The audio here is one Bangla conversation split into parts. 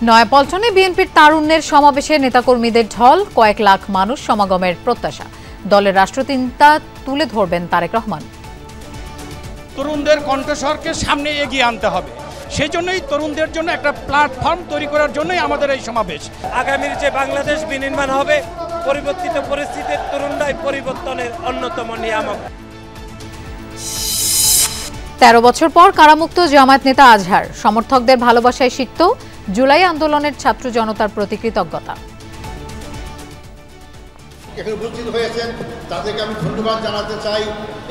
নয়াপল্টনে বিএনপির তারুণ্যের সমাবেশে নেতাকর্মীদের ঢল, কয়েক লাখ মানুষ সমাগমের প্রত্যাশা। দলের রাষ্ট্রচিন্তা তুলে ধরবেন তারেক রহমান। তরুণদের কণ্ঠস্বরকে সামনে এগিয়ে আনতে হবে, সেই জন্যই তরুণদের জন্য একটা প্ল্যাটফর্ম তৈরি করার জন্যই আমাদের এই সমাবেশ। আগামীর যে বাংলাদেশ বিনির্মাণ হবে, পরিবর্তিত পরিস্থিতির তরুণরাই পরিবর্তনের অন্যতম নিয়ামক। ১৩ বছর পর কারামুক্ত জামায়াত নেতা আজহার, সমর্থকদের ভালোবাসায় সিক্ত জুলাই আন্দোলনের ছাত্র জনতার প্রতি কৃতজ্ঞতা। এখানে উপস্থিত হয়েছেন তাদেরকে আমি ধন্যবাদ জানাতে চাই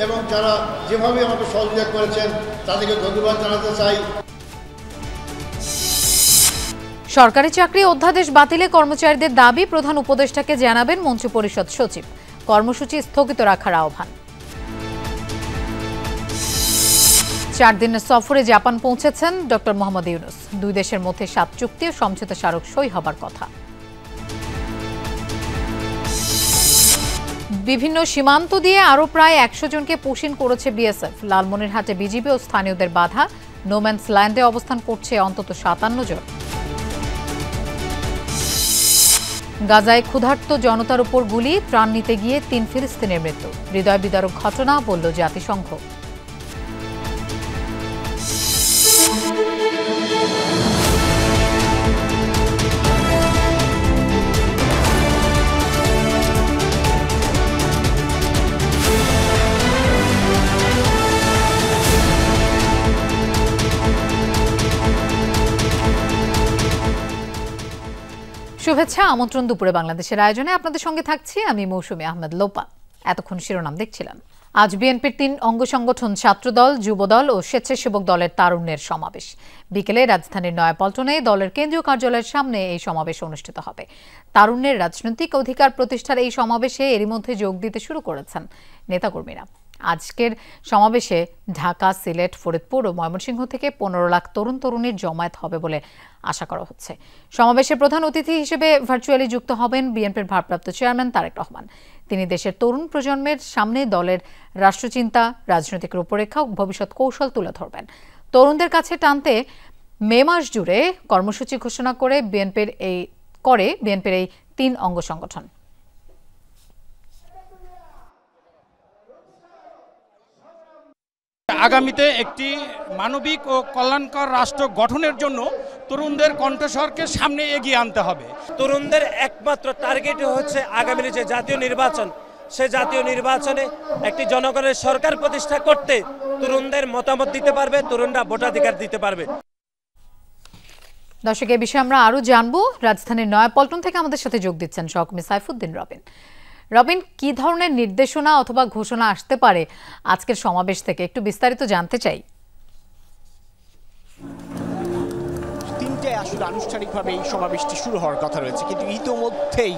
এবং যারা যেভাবে আমাকে সহযোগিতা করেছেন তাদেরকে ধন্যবাদ জানাতে চাই। সরকারি চাকরি অধ্যাদেশ বাতিলে কর্মচারীদের দাবি প্রধান উপদেষ্টাকে জানাবেন মন্ত্রিপরিষদ সচিব। কর্মসূচি স্থগিত রাখার আহ্বান। 4 দিনের সফরে জাপান পৌঁছেছেন ডক্টর মোহাম্মদ ইউনূস। দুই দেশের মধ্যে 7 চুক্তি ও সমঝোতা স্মারক সই হবার কথা। বিভিন্ন সীমান্ত দিয়ে আরও প্রায় 100 জনকে পুশিন করেছে বিএসএফ। লালমনিরহাটে বিজিবি ও স্থানীয়দের বাধা, নোম্যান্স ল্যান্ডে অবস্থান করছে অন্তত 57 জন। গাজায় ক্ষুধার্ত জনতার উপর গুলি, ত্রাণ নিতে গিয়ে 3 ফিলিস্তিনের মৃত্যু। হৃদয় বিদারক ঘটনা বলল জাতিসংঘ। শুভেচ্ছা, আমন্ত্রণ দুপুরে বাংলাদেশের আয়োজনে আপনাদের সঙ্গে থাকছি আমি মৌসুমী আহমেদ লোপা। এতক্ষণ শিরোনাম দেখছিলাম। আজ বিএনপির 3 অঙ্গ সংগঠন ছাত্রদল, যুবদল ও স্বেচ্ছাসেবক দলের তারুণ্যের সমাবেশ। বিকেলে রাজধানীর নয়াপল্টনে দলের কেন্দ্রীয় কার্যালয়ের সামনে এই সমাবেশ অনুষ্ঠিত হবে। তারুণ্যের রাজনৈতিক অধিকার প্রতিষ্ঠার এই সমাবেশে এরই মধ্যে যোগ দিতে শুরু করেছেন নেতাকর্মীরা। আজকের সমাবেশে ঢাকা, সিলেট, ফরিদপুর ও ময়মনসিংহ থেকে 15 লাখ তরুণ তরুণীর জমায়েত হবে বলে আশা করা হচ্ছে। সমাবেশে প্রধান অতিথি হিসেবে ভার্চুয়ালি যুক্ত হবেন বিএনপির ভারপ্রাপ্ত চেয়ারম্যান তারেক রহমান। তিনি দেশের তরুণ প্রজন্মের সামনে দলের রাষ্ট্রচিন্তা, রাজনৈতিক রূপরেখা ও ভবিষ্যৎ কৌশল তুলে ধরবেন। তরুণদের কাছে টানতে মে মাস জুড়ে কর্মসূচি ঘোষণা করে বিএনপির এই 3 অঙ্গ সংগঠন। আগামীতে একটি মানবিক ও কল্যাণকর রাষ্ট্র গঠনের জন্য তরুণদের কণ্ঠস্বরকে সামনে এগিয়ে আনতে হবে। তরুণদের একমাত্র টার্গেট হচ্ছে আগামীর যে জাতীয় নির্বাচন, সে জাতীয় নির্বাচনে একটি জনগণের সরকার প্রতিষ্ঠা করতে তরুণদের মতামত দিতে পারবে, তরুণরা ভোটাধিকার দিতে পারবে। দর্শক, এই বিষয়ে আমরা আরো জানবো। রাজধানীর নয়াপল্টন থেকে আমাদের সাথে যোগ দিচ্ছেন সহকর্মী সাইফুদ্দিন রবিন। রবিন, কি ধরনের নির্দেশনা অথবা ঘোষণা আসতে পারে আজকের সমাবেশ থেকে, একটু বিস্তারিত জানতে চাই। আসলে আনুষ্ঠানিকভাবে এই সমাবেশটি শুরু হওয়ার কথা রয়েছে, কিন্তু ইতোমধ্যেই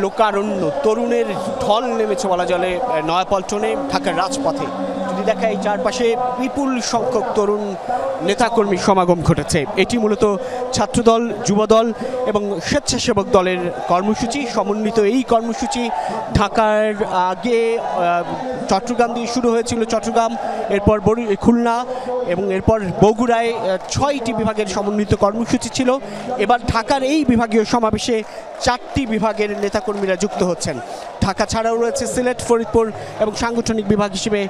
লোকারণ্য তরুণের ঢল নেমেছে বলা চলে নয়াপল্টনে, ঢাকার রাজপথে। যদি দেখা এই চারপাশে বিপুল সংখ্যক তরুণ নেতাকর্মী সমাগম ঘটেছে। এটি মূলত ছাত্রদল, যুবদল এবং স্বেচ্ছাসেবক দলের কর্মসূচি সমন্বিত। এই কর্মসূচি ঢাকার আগে চট্টগ্রাম দিয়ে শুরু হয়েছিল, চট্টগ্রাম, এরপর খুলনা এবং এরপর বগুড়ায় 6টি বিভাগের সমন্বিত কর্মসূচি ছিল। এবার ঢাকার এই বিভাগীয় সমাবেশে 4টি বিভাগের নেতাকর্মীরা যুক্ত হচ্ছেন। ঢাকা ছাড়াও রয়েছে সিলেট, ফরিদপুর এবং সাংগঠনিক বিভাগ হিসেবে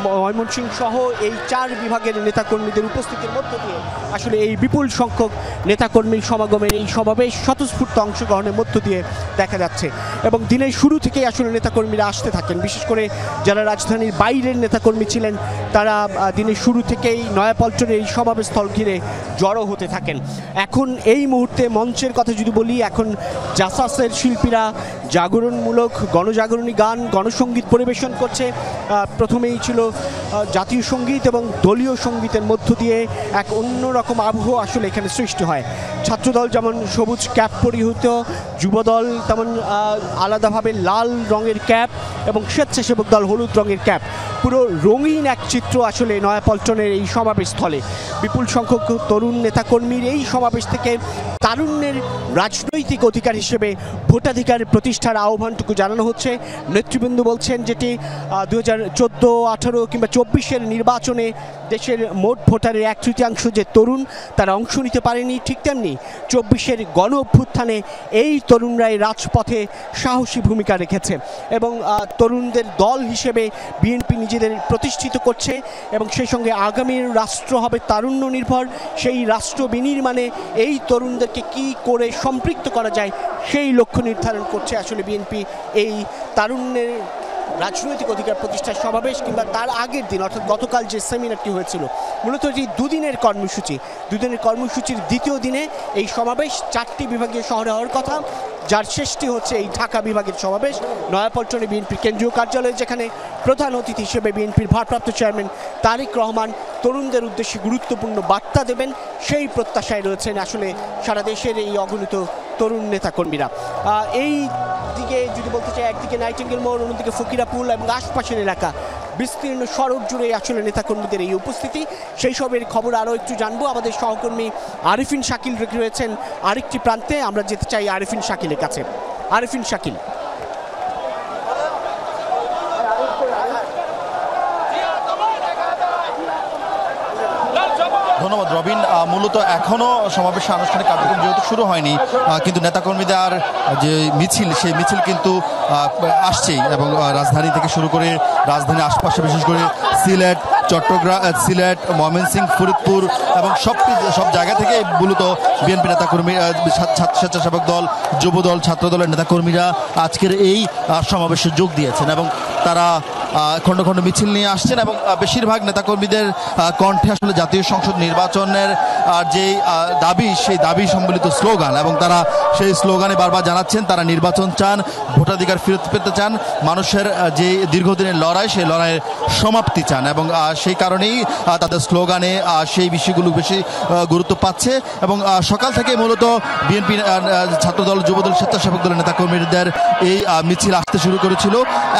ময়মনসিংহ সহ এই 4 বিভাগের নেতাকর্মীদের উপস্থিতির মধ্য দিয়ে আসলে এই বিপুল সংখ্যক নেতাকর্মীর সমাগমের এই সমাবেশ স্বতঃস্ফূর্ত অংশগ্রহণের মধ্য দিয়ে দেখা যাচ্ছে। এবং দিনের শুরু থেকেই আসলে নেতাকর্মীরা আসতে থাকেন, বিশেষ করে যারা রাজধানীর বাইরের নেতাকর্মী ছিলেন তারা দিনের শুরু থেকেই নয়াপল্টনের এই সমাবেশস্থল ঘিরে জড়ো হতে থাকেন। এখন এই মুহূর্তে মঞ্চের কথা যদি বলি, এখন জাসাসের শিল্পীরা জাগরণমূলক গণজাগরণী গান, গণসঙ্গীত পরিবেশন করছে। প্রথমেই ছিল জাতীয় সঙ্গীত এবং দলীয় সঙ্গীতের মধ্য দিয়ে এক অন্যরকম আবহ আসলে এখানে সৃষ্টি হয়। ছাত্রদল যেমন সবুজ ক্যাপ পরিহিত, যুবদল তেমন আলাদাভাবে লাল রঙের ক্যাপ এবং স্বেচ্ছাসেবক দল হলুদ রঙের ক্যাপ। পুরো রঙিন এক চিত্র আসলে নয়াপল্টনের এই সমাবেশস্থলে। বিপুল সংখ্যক তরুণ নেতাকর্মীর এই সমাবেশ থেকে তারুণ্যের রাজনৈতিক অধিকার হিসেবে ভোটাধিকার প্রতিষ্ঠার আহ্বানটুকু জানানো হচ্ছে। নেতৃবৃন্দ বলছেন যেটি 2014, 18 কিংবা 24-এর নির্বাচনে দেশের মোট ভোটারের 1/3 যে তরুণ তারা অংশ নিতে পারেনি, ঠিক তেমনি 24-এর গণ অভ্যুত্থানে এই তরুণরাই রাজপথে সাহসী ভূমিকা রেখেছে এবং তরুণদের দল হিসেবে বিএনপি নিজেদের প্রতিষ্ঠিত করছে এবং সেই সঙ্গে আগামীর রাষ্ট্র হবে তারুণ্য নির্ভর। সেই রাষ্ট্র বিনির্মাণে এই তরুণদেরকে কি করে সম্পৃক্ত করা যায় সেই লক্ষ্য নির্ধারণ করছে আসলে বিএনপি। এই তারুণ্যের রাজনৈতিক অধিকার প্রতিষ্ঠার সমাবেশ কিংবা তার আগের দিন অর্থাৎ গতকাল যে সেমিনারটি হয়েছিল, মূলত যে দুদিনের কর্মসূচির দ্বিতীয় দিনে এই সমাবেশ 4টি বিভাগীয় শহরে হওয়ার কথা, যার শেষটি হচ্ছে এই ঢাকা বিভাগের সমাবেশ নয়াপল্টনে বিএনপির কেন্দ্রীয় কার্যালয়ে, যেখানে প্রধান অতিথি হিসেবে বিএনপির ভারপ্রাপ্ত চেয়ারম্যান তারেক রহমান তরুণদের উদ্দেশ্যে গুরুত্বপূর্ণ বার্তা দেবেন সেই প্রত্যাশায় রয়েছেন আসলে সারা দেশের এই অগণিত তরুণ নেতাকর্মীরা। এই দিকে যদি বলতে চাই, একদিকে নাইটিঙ্গেল মোড়, অন্যদিকে ফকিরাপুল এবং আশপাশের এলাকা বিস্তীর্ণ সড়ক জুড়ে আসলে নেতাকর্মীদের এই উপস্থিতি। সেই সবের খবর আরও একটু জানবো। আমাদের সহকর্মী আরিফিন শাকিল রয়েছেন আরেকটি প্রান্তে, আমরা যেতে চাই আরিফিন শাকিলের কাছে। আরিফিন শাকিল, ধন্যবাদ রবিন। মূলত এখনও সমাবেশের আনুষ্ঠানিক কার্যক্রম যেহেতু শুরু হয়নি, কিন্তু নেতাকর্মীদের যে মিছিল সেই মিছিল কিন্তু আসছেই এবং রাজধানী থেকে শুরু করে রাজধানীর আশপাশে বিশেষ করে সিলেট, চট্টগ্রাম, সিলেট, ময়মনসিংহ, ফরিদপুর এবং সব জায়গা থেকে মূলত বিএনপি নেতাকর্মী, স্বেচ্ছাসেবক দল, যুবদল, ছাত্রদলের নেতাকর্মীরা আজকের এই সমাবেশে যোগ দিয়েছেন এবং তারা খণ্ড খণ্ড মিছিল নিয়ে আসছেন এবং বেশিরভাগ নেতাকর্মীদের কণ্ঠে আসলে জাতীয় সংসদ নির্বাচনের যে দাবি, সেই দাবি সম্বলিত স্লোগান এবং তারা সেই স্লোগানে বারবার জানাচ্ছেন তারা নির্বাচন চান, ভোটাধিকার ফেরত পেতে চান, মানুষের যে দীর্ঘদিনের লড়াই সেই লড়াইয়ের সমাপ্তি চান এবং সেই কারণেই তাদের স্লোগানে সেই বিষয়গুলো বেশি গুরুত্ব পাচ্ছে। এবং সকাল থেকে মূলত বিএনপি, ছাত্রদল, যুবদল, স্বেচ্ছাসেবক দলের নেতাকর্মীদের এই মিছিল আসতে শুরু করেছিল।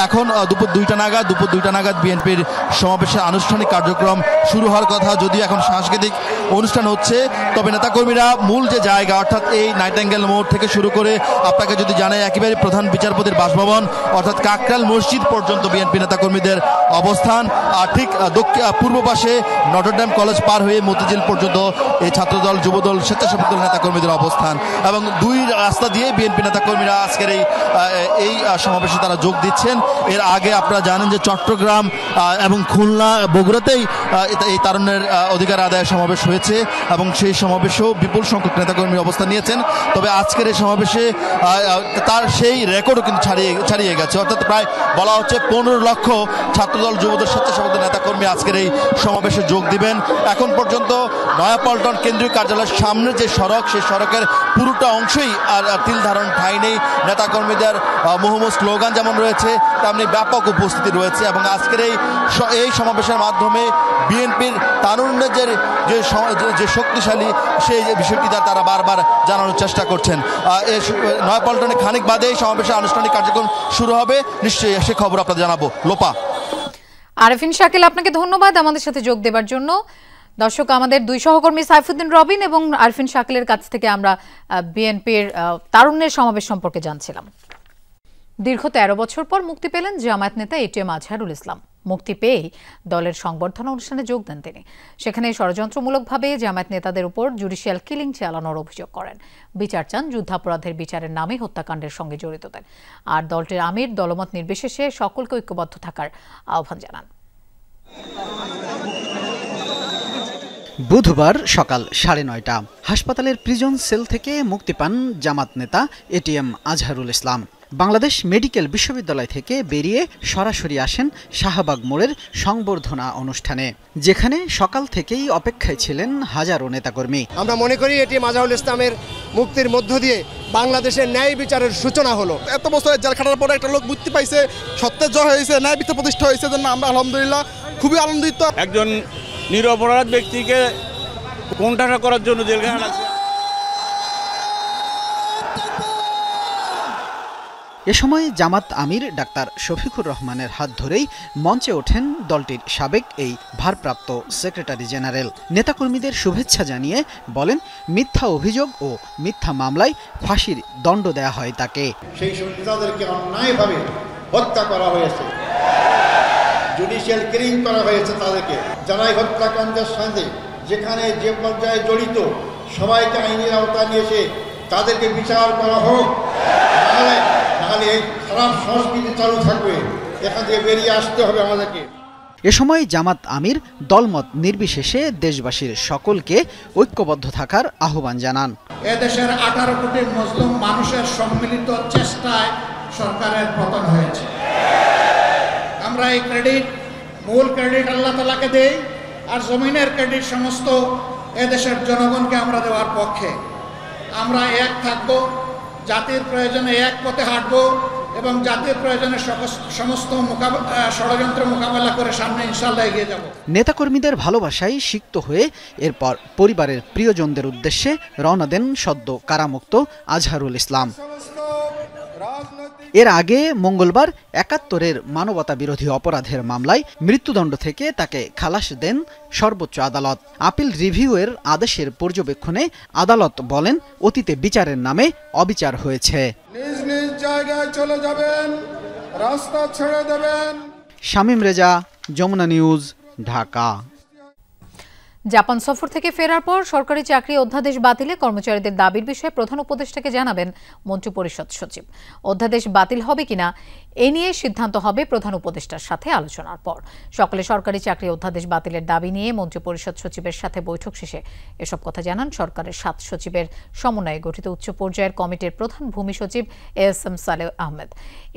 এখন দুপুর 2টা নাগাদ বিএনপির সমাবেশের আনুষ্ঠানিক কার্যক্রম শুরু হওয়ার কথা। যদিও এখন সাংস্কৃতিক অনুষ্ঠান হচ্ছে, তবে নেতাকর্মীরা মূল যে জায়গা অর্থাৎ এই নাইটিঙ্গেল মোড় থেকে শুরু করে আপনাকে যদি জানাই একেবারে প্রধান বিচারপতির বাসভবন অর্থাৎ কাকরাইল মসজিদ পর্যন্ত বিএনপি নেতাকর্মীদের অবস্থান। আর ঠিক পূর্ব পাশে নটরডেম কলেজ পার হয়ে মতিঝিল পর্যন্ত এই ছাত্রদল, যুবদল, স্বেচ্ছাসেবক দল নেতাকর্মীদের অবস্থান এবং দুই রাস্তা দিয়ে বিএনপি নেতাকর্মীরা আজকের এই সমাবেশে তারা যোগ দিচ্ছেন। এর আগে আপনারা জানেন যে চট্টগ্রাম এবং খুলনা, বগুড়াতেই এই তারুণ্যের অধিকার আদায়ের সমাবেশ হয়েছে এবং সেই সমাবেশেও বিপুল সংখ্যক নেতাকর্মী অবস্থান নিয়েছেন। তবে আজকের এই সমাবেশে তার সেই রেকর্ডও কিন্তু ছাড়িয়ে গেছে, অর্থাৎ প্রায় বলা হচ্ছে 15 লক্ষ ছাত্রদল, যুবদল, স্বেচ্ছাসেবক দল নেতাকর্মী আজকের এই সমাবেশে যোগ দিবেন। এখন পর্যন্ত নয়াপল্টন কেন্দ্রীয় কার্যালয়ের সামনে যে সড়ক, সেই সড়কের পুরোটা অংশই আর তিল ধারণ ঠাঁই নেই। নেতাকর্মীদের মুহুর্মুহু স্লোগান যেমন রয়েছে তেমনি ব্যাপক উপস্থিতি রয়েছে এবং আজকের এই সমাবেশের মাধ্যমে বিএনপির তারুণ্যের যে শক্তিশালী সেই বিষয়টি তারা বারবার জানানোর চেষ্টা করছেন। নয়াপল্টনে খানিক বাদে এই সমাবেশের আনুষ্ঠানিক কার্যক্রম শুরু হবে, নিশ্চয়ই সে খবর আপনাদের জানাবো। লোপা। আরিফিন শাকিল, আপনাকে ধন্যবাদ আমাদের সাথে যোগ দেবার জন্য। দর্শক, আমাদের দুই সহকর্মী সাইফুদ্দিন রবিন এবং আরিফিন শাকিলের কাছ থেকে আমরা বিএনপির তারুণ্যের সমাবেশ সম্পর্কে জানছিলাম। দীর্ঘ 13 বছর পর মুক্তি পেলেন জামায়াত নেতা এটিএম আজহারুল ইসলাম। মুক্তি পেয়েই দলের সংবর্ধনা অনুষ্ঠানে যোগ দেন তিনি। সেখানে ষড়যন্ত্রমূলকভাবে জামায়াত নেতাদের উপর জুডিশিয়াল কিলিং চালানোর অভিযোগ করেন। বিচার চান, যুদ্ধাপরাধের বিচারের নামে হত্যাকাণ্ডের সঙ্গে জড়িতদের। আর দলটির আমির দলমত নির্বিশেষে সকলকে ঐক্যবদ্ধ থাকার আহ্বান জানান। বুধবার সকাল 9:30 হাসপাতালের প্রিজন সেল থেকে মুক্তি পান জামাত নেতা এটিএম আজহারুল ইসলাম। বাংলাদেশ মেডিকেল বিশ্ববিদ্যালয় থেকে বেরিয়ে সরাসরি আসেন শাহবাগ মোড়ের সংবর্ধনা অনুষ্ঠানে, যেখানে সকাল থেকেই অপেক্ষায় ছিলেন হাজারো নেতাকর্মী। আমরা মনে করি এটিএম আজহারুল ইসলামের মুক্তির মধ্য দিয়ে বাংলাদেশের ন্যায় বিচারের সূচনা হলো। এত বছরের জেল খাটার পরে একটা লোক মুক্তি পাইছে, সত্যের জয় হয়েছে, ন্যায় বিচার প্রতিষ্ঠা হয়েছে, জন্য আমরা আলহামদুলিল্লাহ খুবই আনন্দিত। একজন নিরপরাধ ব্যক্তিকে কোণঠাসা করার জন্য জেলখানা লাগছে। এ সময় জামাত আমির ডাক্তার শফিকুর রহমানের হাত ধরেই মঞ্চে ওঠেন দলটির সাবেক এই ভারপ্রাপ্ত সেক্রেটারি জেনারেল। নেতাকর্মীদের শুভেচ্ছা জানিয়ে বলেন, মিথ্যা অভিযোগ ও মিথ্যা মামলায় ফাঁসির দণ্ড দেয়া হয় তাকে। সেই সব নেতাদেরকে অন্যায়ভাবে হত্যা করা হয়েছে, জুডিশিয়াল কিলিং করা হয়েছে তাদেরকে। যারাই হত্যাকাণ্ডের সঙ্গে যেখানে যে পর্যায়ে জড়িত সবাইকে আইনের আওতায় নিয়ে এসে তাদেরকে বিচার করা হোক, নাহলে এই খারাপ সংস্কৃতি চালু থাকবে। এখান থেকে বেরিয়ে আসতে হবে আমাদেরকে। এ সময় জামাত আমির দলমত নির্বিশেষে দেশবাসীর সকলকে ঐক্যবদ্ধ থাকার আহ্বান জানান। এদেশের 18 কোটি মুসলিম মানুষের সম্মিলিত চেষ্টায় সরকারের পতন হয়েছে। আমরা এই মূল ক্রেডিট আল্লাহ তাআলাকে দেই, আর জমিনের ক্রেডিট সমস্ত এদেশের জনগণকে আমরা দেওয়ার পক্ষে। আমরা এক থাকবো, জাতির প্রয়োজনে এক পথে হাঁটবো এবং জাতির প্রয়োজনে সমস্ত ষড়যন্ত্র মোকাবেলা করে সামনে ইনশাআল্লাহ এগিয়ে যাব। নেতাকর্মীদের ভালোবাসায় সিক্ত হয়ে এরপর পরিবারের প্রিয়জনদের উদ্দেশ্যে রওনা দেন সদ্য কারামুক্ত আজহারুল ইসলাম। এর আগে মঙ্গলবার ৭১-এর মানবতা বিরোধী অপরাধের মামলায় মৃত্যুদণ্ড থেকে তাকে খালাস দেন সর্বোচ্চ আদালত। আপিল রিভিউয়ের আদেশের পর্যবেক্ষণে আদালত বলেন, অতীতে বিচারের নামে অবিচার হয়েছে। নিজ নিজ জায়গায় চলে যাবেন, রাস্তা ছেড়ে দেবেন। শামীম রেজা, যমুনা নিউজ, ঢাকা। জাপান সফর থেকে ফেরার পর সরকারি চাকরি অধ্যাদেশ বাতিলে কর্মচারীদের দাবির বিষয়ে প্রধান উপদেষ্টাকে জানাবেন মন্ত্রিপরিষদ সচিব। অধ্যাদেশ বাতিল হবে কিনা এ নিয়ে সিদ্ধান্ত হবে প্রধান উপদেষ্টার সাথে আলোচনার পর। সকালে সরকারি চাকরি অধ্যাদেশ বাতিলের দাবি নিয়ে মন্ত্রিপরিষদ সচিবের সাথে বৈঠক শেষে এসব কথা জানান সরকারের 7 সচিবের সমন্বয়ে গঠিত উচ্চ পর্যায়ের কমিটির প্রধান ভূমি সচিব এএসএম সালেহ আহমেদ।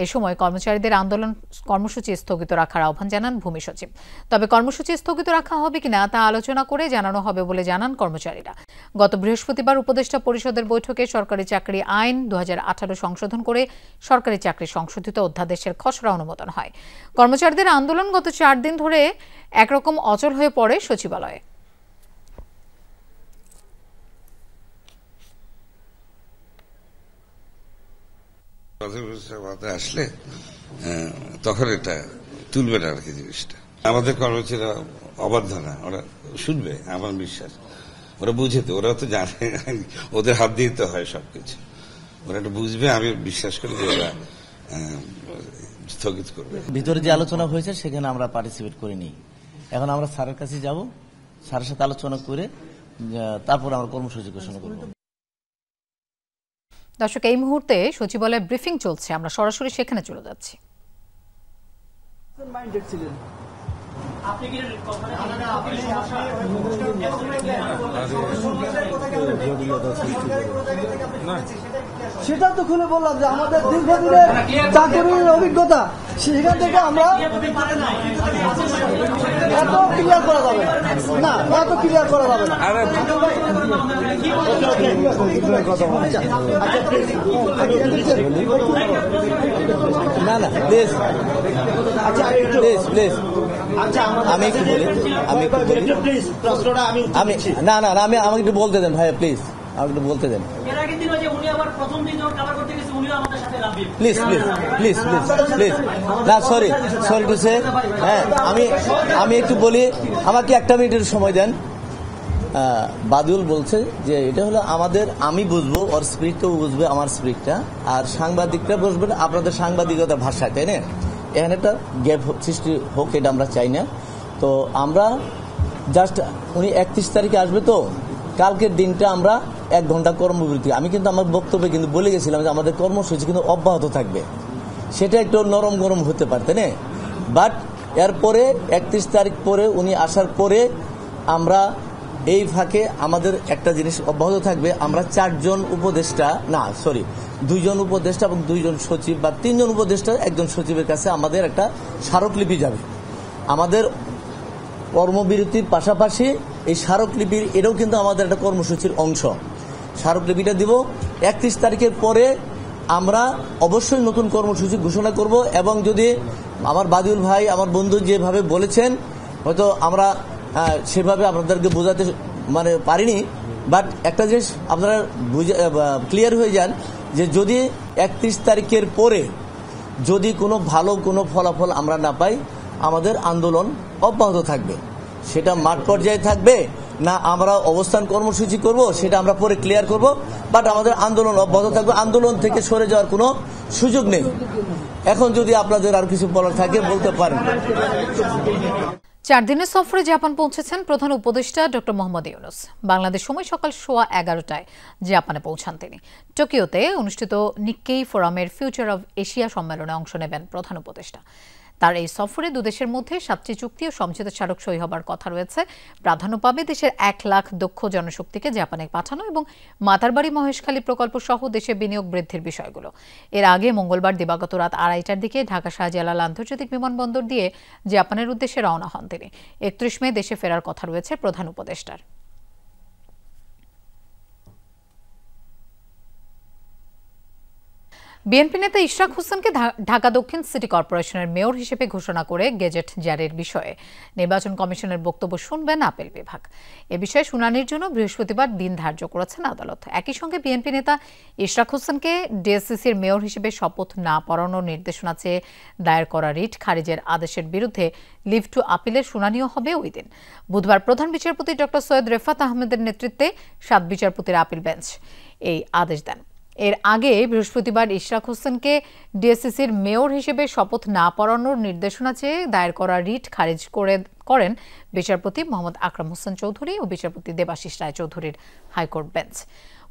এ সময় কর্মচারীদের আন্দোলন কর্মসূচি স্থগিত রাখার আহ্বান জানান ভূমি সচিব। তবে কর্মসূচি স্থগিত রাখা হবে কিনা তা আলোচনা করে জানানো হবে বলে জানান কর্মচারীরা। গত বৃহস্পতিবার উপদেষ্টা পরিষদের বৈঠকে সরকারি চাকরি আইন 2018 সংশোধন করে সরকারি চাকরি সংশোধিত অধ্যাদেশের খসড়া অনুমোদন হয়। কর্মচারীদের আন্দোলন গত 4 দিন ধরে একরকম অচল হয়ে পড়ে সচিবালয়ে। আসলে তখন এটা তুলবে না আর কি জিনিসটা। আমাদের কর্মচারীরা অবাধ্য না, ওরা শুনবে আমার বিশ্বাস। ওরা বুঝে তো, ওরা তো জানে ওদের হাত দিয়ে তো হয় সবকিছু। ওরা এটা বুঝবে, আমি বিশ্বাস করি যে ওরা স্থগিত করবে। ভিতরে যে আলোচনা হয়েছে সেখানে আমরা পার্টিসিপেট করিনি। এখন আমরা স্যারের কাছে যাব, স্যারের সাথে আলোচনা করে তারপর আমরা কর্মসূচি ঘোষণা করব। দর্শক, এই মুহূর্তে সচিবালয়ে ব্রিফিং চলছে, আমরা সরাসরি সেখানে চলে যাচ্ছি। সেটা তো খুলে বললাম যে আমাদের দীর্ঘদিনের চাকরির অভিজ্ঞতা, সেখান থেকে আমরা এত ক্লিয়ার করা যাবে না, এত ক্লিয়ার করা যাবে না। না না প্লিজ, আচ্ছা প্লিজ প্লিজ, আমি একটু বলি, না না আমি আমাকে একটু বলতে দেন ভাইয়া, প্লিজ আমাকে একটু বলতে দেন please please please please please. না সরি সরি টু সে, হ্যাঁ আমি একটু বলি, আমাকে 1 মিনিটের সময় দেন। বাদুল বলছে যে এটা হলো আমাদের, আমি বুঝবো ওর স্পিরিটটাও বুঝবে আমার স্পিরিটটা, আর সাংবাদিকরা বুঝবে আপনাদের সাংবাদিকতার ভাষায়, তাই না? এখানে একটা গ্যাপ সৃষ্টি হোক, এটা আমরা চাই না। তো আমরা জাস্ট, উনি 31 তারিখে আসবে, তো কালকের দিনটা আমরা 1 ঘন্টা কর্মবিরতি। আমি কিন্তু আমার বক্তব্যে কিন্তু বলে গেছিলাম যে আমাদের কর্মসূচি কিন্তু অব্যাহত থাকবে, সেটা একটু নরম গরম হতে পারতে না। বাট এরপরে 31 তারিখ পরে উনি আসার পরে আমরা এই ফাঁকে আমাদের একটা জিনিস অব্যাহত থাকবে, আমরা 4 জন উপদেষ্টা, না সরি 2 জন উপদেষ্টা এবং 2 জন সচিব বা 3 জন উপদেষ্টা 1 জন সচিবের কাছে আমাদের একটা স্মারকলিপি যাবে। আমাদের কর্মবিরতির পাশাপাশি এই স্মারকলিপির, এটাও কিন্তু আমাদের একটা কর্মসূচির অংশ। স্মারকলিপিটা দিব 31 তারিখের পরে, আমরা অবশ্যই নতুন কর্মসূচি ঘোষণা করব। এবং যদি আমার বাদিউল ভাই, আমার বন্ধু যেভাবে বলেছেন, হয়তো আমরা সেভাবে আপনাদেরকে বোঝাতে পারিনি, বাট একটা জিনিস আপনারা ক্লিয়ার হয়ে যান যে যদি 31 তারিখের পরে যদি কোনো ভালো কোনো ফলাফল আমরা না পাই আমাদের আন্দোলন অব্যাহত থাকবে। সেটা মাঠ পর্যায়ে থাকবে না আমরা অবস্থান কর্মসূচি করব সেটা আমরা পরে ক্লিয়ার করব, বাট আমাদের আন্দোলন অব্যাহত থাকবে। আন্দোলন থেকে সরে যাওয়ার কোনো সুযোগ নেই। এখন যদি আপনাদের আর কিছু বলার থাকে বলতে পারেন। 4 দিনের সফরে জাপান পৌঁছেছেন প্রধান উপদেষ্টা ডক্টর মোহাম্মদ ইউনূস। বাংলাদেশ সময় সকাল 11:15টায় জাপানে পৌঁছান তিনি। টোকিওতে অনুষ্ঠিত নিক্কেই ফোরামের ফিউচার অব এশিয়া সম্মেলনে অংশ নেবেন প্রধান উপদেষ্টা। তার এই সফরে দুদেশের মধ্যে 7টি চুক্তি ও সমঝোতা স্মারক সই হবার কথা রয়েছে। প্রাধান্য পাবে দেশের 1 লাখ দক্ষ জনশক্তিকে জাপানে পাঠানো এবং মাতারবাড়ি মহেশখালী প্রকল্প সহ দেশে বিনিয়োগ বৃদ্ধির বিষয়গুলো। এর আগে মঙ্গলবার দিবাগত রাত 2:30টার দিকে ঢাকা শাহজালাল আন্তর্জাতিক বিমানবন্দর দিয়ে জাপানের উদ্দেশ্যে রওনা হন তিনি। 31 মে দেশে ফেরার কথা রয়েছে প্রধান উপদেষ্টার। বিএনপি নেতা ইশরাক হোসেনকে ঢাকা দক্ষিণ সিটি কর্পোরেশনের মেয়র হিসেবে ঘোষণা করে গেজেট জারির বিষয়ে নির্বাচন কমিশনের বক্তব্য শুনবেন আপিল বিভাগ। এ বিষয়ে শুনানির জন্য বৃহস্পতিবার দিন ধার্য করেছেন আদালত। একই সঙ্গে বিএনপি নেতা ইশরাক হোসেনকে ডিএসসিসির মেয়র হিসেবে শপথ না পড়ানোর নির্দেশনা চেয়ে দায়ের করা রিট খারিজের আদেশের বিরুদ্ধে লিভ টু আপিলের শুনানিও হবে ওই দিন। বুধবার প্রধান বিচারপতি ডক্টর সৈয়দ রেফাত আহমেদের নেতৃত্বে 7 বিচারপতির আপিল বেঞ্চ এই আদেশ দেন। এর আগে বৃহস্পতিবার ইশরাক হোসেনকে ডিএসসিসির মেয়র হিসেবে শপথ না পড়ানোর নির্দেশনা চেয়ে দায়ের করা রিট খারিজ করেন বিচারপতি মোহাম্মদ আকরাম হোসেন চৌধুরী ও বিচারপতি দেবাশিস রায় চৌধুরীর হাইকোর্ট বেঞ্চ।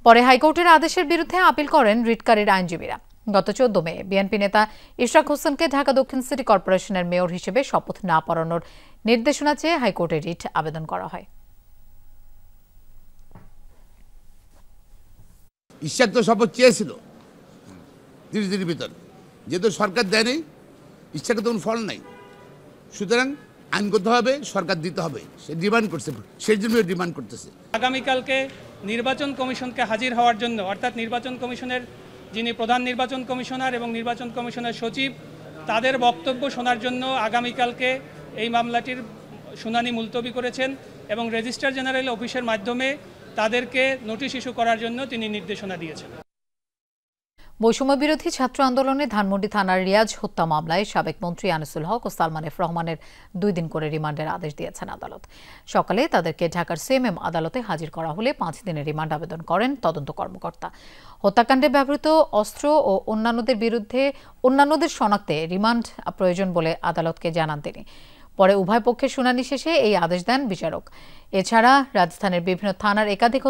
পরে হাইকোর্টের আদেশের বিরুদ্ধে আপিল করেন রিটকারীর আইনজীবীরা। গত 14 মে বিএনপি নেতা ইশরাক হোসেনকে ঢাকা দক্ষিণ সিটি কর্পোরেশনের মেয়র হিসেবে শপথ না পড়ানোর নির্দেশনা চেয়ে হাইকোর্টে রিট আবেদন করা হয়। ইশরাক তো শপথ চেয়েছিল 30 দিনের ভিতর, যেহেতু সরকার দেয়নি ইশরাকের তখন ফল নাই, সুতরাং আইনগতভাবে সরকার দিতে হবে। সে ডিমান্ড করছে, সেই জন্য ডিমান্ড করতেছে। আগামীকালকে নির্বাচন কমিশনকে হাজির হওয়ার জন্য, অর্থাৎ নির্বাচন কমিশনের যিনি প্রধান নির্বাচন কমিশনার এবং নির্বাচন কমিশনের সচিব, তাদের বক্তব্য শোনার জন্য আগামীকালকে এই মামলাটির শুনানি মুলতবি করেছেন এবং রেজিস্ট্রার জেনারেল অফিসের মাধ্যমে তাদেরকে নোটিশ ইস্যু করার জন্য তিনি নির্দেশনা দিয়েছেন। বৈষম্য বিরোধী ছাত্র আন্দোলনে ধানমন্ডি থানার রিয়াজ হত্যা মামলায় সাবেক মন্ত্রী আনিসুল হক ও সালমান এফ রহমানের 2 দিন করে রিমান্ডের আদেশ দিয়েছেন আদালত। সকালে তাদেরকে ঢাকার সিএমএম আদালতে হাজির করা হলে 5 দিনের রিমান্ড আবেদন করেন তদন্ত কর্মকর্তা। হত্যাকাণ্ডে ব্যবহৃত অস্ত্র ও অন্যান্যদের শনাক্তে রিমান্ড প্রয়োজন বলে আদালতকে জানান তিনি। পরে উভয় পক্ষের শুনানি শেষে এই আদেশ দেন বিচারক। এছাড়া রাজধানীর বিভিন্ন থানার একাধিক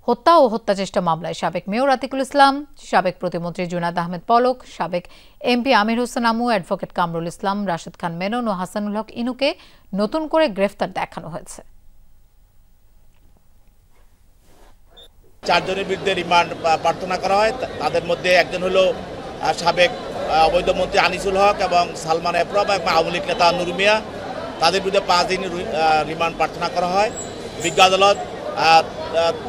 হত্যা ও হত্যাচেষ্টা মামলায় সাবেক মেয়র আতিকুল ইসলাম, সাবেক প্রতিমন্ত্রী জুনায়েদ আহমেদ পলক, সাবেক এমপি আমির হোসেন আমু, অ্যাডভোকেট কামরুল ইসলাম, রাশেদ খান মেনন ও হাসানুল হক ইনুকে নতুন করে গ্রেফতার দেখানো হয়েছে। 4 জনের বিরুদ্ধে রিমান্ড প্রার্থনা করা হয়। তাদের মধ্যে একজন হলো সাবেক অবৈধ মন্ত্রী আনিসুল হক এবং সালমান এফ রহমান এবং আওয়ামী লীগ নেতা নুর মিয়া। তাদের বিরুদ্ধে 5 দিনের রিমান্ড প্রার্থনা করা হয়। বিজ্ঞ আদালত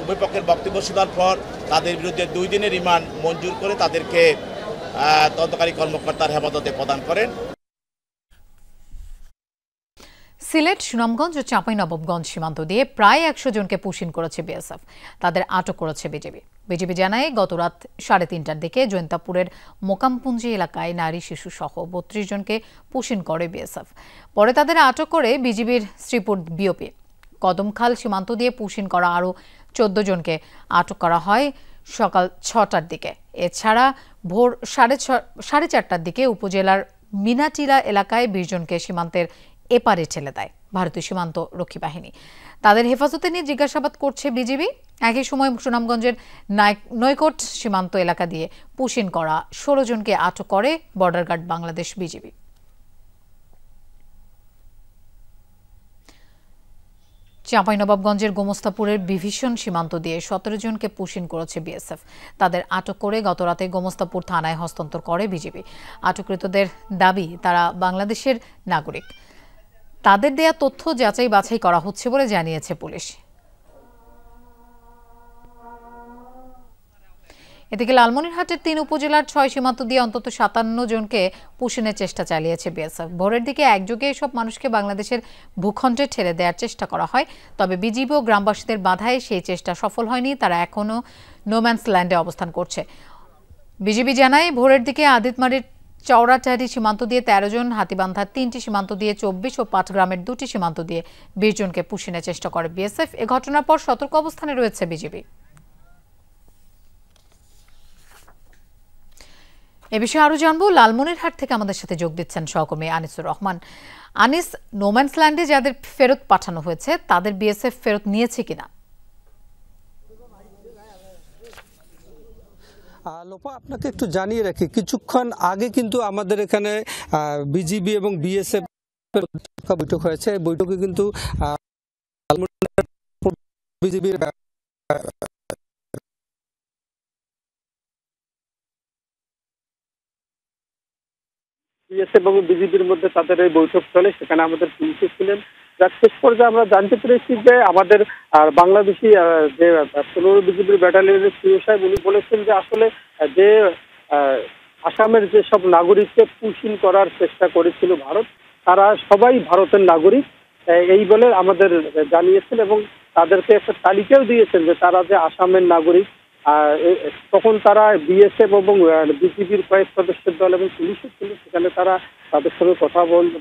উভয় পক্ষের বক্তব্য শোনার পর তাদের বিরুদ্ধে 2 দিনের রিমান্ড মঞ্জুর করে তাদেরকে তদন্তকারী কর্মকর্তার হেফাজতে প্রদান করেন। সিলেট, সুনামগঞ্জ ও চাঁপাইনবাবগঞ্জ সীমান্ত দিয়ে প্রায় 100 জনকে পুশিন করেছে বিএসএফ। তাদের আটক করেছে বিজিবি জানায় গত রাত 3:30টার দিকে জৈন্তাপুরের মোকামপুঞ্জি এলাকায় নারী শিশু সহ 32 জনকে পুশিন করে বিএসএফ। পরে তাদের আটক করে বিজিবির শ্রীপুর বিওপি। কদমখাল সীমান্ত দিয়ে পুশিন করা আরও 14 জনকে আটক করা হয় সকাল 6টার দিকে। এছাড়া ভোর 4:30টার দিকে উপজেলার মিনাটিলা এলাকায় 20 জনকে সীমান্তের এপারে ঠেলে দেয় ভারতীয় সীমান্ত রক্ষী বাহিনী। তাদের হেফাজতে নিয়ে জিজ্ঞাসাবাদ করছে বিজিবি। একই সময় সুনামগঞ্জের নৈকট সীমান্ত এলাকা দিয়ে পুশিন করা 16 জনকে আটক করে বর্ডার গার্ড বাংলাদেশ বিজিবি। চাঁপাইনবাবগঞ্জের গোমস্তাপুরের বিভিষণ সীমান্ত দিয়ে 17 জনকে পুশিন করেছে বিএসএফ। তাদের আটক করে গতরাতে গোমস্তাপুর থানায় হস্তান্তর করে বিজিবি। আটককৃতদের দাবি তারা বাংলাদেশের নাগরিক। তাদের দেয়া তথ্য যাচাই বাছাই করা হচ্ছে বলে জানিয়েছে পুলিশ। এদিকে লালমনিরহাটের 3 উপজেলার 6 সীমান্ত দিয়ে অন্তত 57 জনকে পুশিনের চেষ্টা চালিয়েছে বিএসএফ। ভোরের দিকে একযোগে এসব মানুষকে বাংলাদেশের ভূখণ্ডে ঠেলে দেওয়ার চেষ্টা করা হয়, তবে বিজিবি ও গ্রামবাসীদের বাধায় সেই চেষ্টা সফল হয়নি। তারা এখনও নোম্যান্স ল্যান্ডে অবস্থান করছে। বিজিবি জানায় ভোরের দিকে আদিতমারির চৌরাটারি সীমান্ত দিয়ে 13 জন, হাতিবান্ধার 3টি সীমান্ত দিয়ে 24 ও পাটগ্রামের 2টি সীমান্ত দিয়ে 20 জনকে পুষিনের চেষ্টা করে বিএসএফ। এ ঘটনার পর সতর্ক অবস্থানে রয়েছে বিজিবি। এ বিষয়ে আরো জানবো, লালমনিরহাট থেকে আমাদের সাথে যোগ দিচ্ছেন সহকর্মী আনিসুর রহমান। আনিস, নোম্যান্সল্যান্ডে যাদের ফেরত পাঠানো হয়েছে তাদের বিএসএফ ফেরত নিয়েছে কিনা? লোপা, আপনাকে একটু জানিয়ে রাখি, কিছুক্ষণ আগে কিন্তু আমাদের এখানে বিজিবি এবং বিএসএফ বৈঠক হয়েছে। বৈঠকে কিন্তু বিজিবির বিএসএফ এবং বিজিবির মধ্যে তাদের এই বৈঠক চলে, সেখানে আমাদের পুলিশে ছিলেন। যার শেষ পর্যায়ে আমরা জানতে পেরেছি যে আমাদের বাংলাদেশি যে 15 বিজিবির ব্যাটালিয়নের সিও সাহেব উনি বলেছেন যে আসলে যে আসামের যে সব নাগরিককে পুষিন করার চেষ্টা করেছিল ভারত, তারা সবাই ভারতের নাগরিক এই বলে আমাদের জানিয়েছেন এবং তাদেরকে একটা তালিকাও দিয়েছেন যে তারা যে আসামের নাগরিক। তখন তারা বিএসএফ এবং বিজিবির কয়েক সদস্যের দল এবং পুলিশের ছিল, সেখানে তারা তাদের সঙ্গে কথা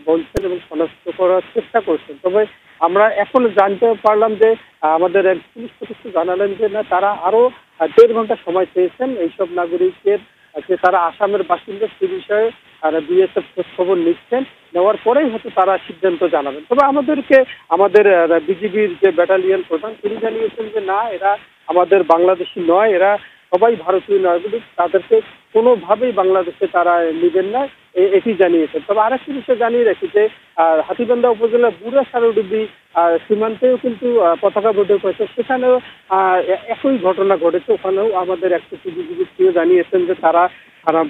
বলছেন এবং শনাক্ত করার চেষ্টা করছেন। তবে আমরা এখন জানতে পারলাম যে আমাদের এক পুলিশ সদস্য জানালেন যে না, তারা আরো 1.5 ঘন্টা সময় চেয়েছেন এইসব নাগরিকের, যে তারা আসামের বাসিন্দা সে বিষয়ে আর বিএসএফ খোঁজ খবর নিচ্ছেন, নেওয়ার পরেই হয়তো তারা সিদ্ধান্ত জানাবেন। তবে আমাদের বিজিবির যে ব্যাটালিয়ন প্রধান তিনি জানিয়েছেন যে না, এরা আমাদের বাংলাদেশি নয়, এরা সবাই ভারতীয় নাগরিক, তাদেরকে কোনোভাবেই বাংলাদেশে তারা নেবেন না, এটি জানিয়েছেন। তবে আরেকটি বিষয় জানিয়ে রাখি যে হাতীবান্ধা উপজেলার বুড়া সারডুবি সীমান্তেও কিন্তু পতাকা বৈঠক হয়েছে, সেখানেও একই ঘটনা ঘটেছে। ওখানেও আমাদের একটি বিজিবি সিও জানিয়েছেন যে তারা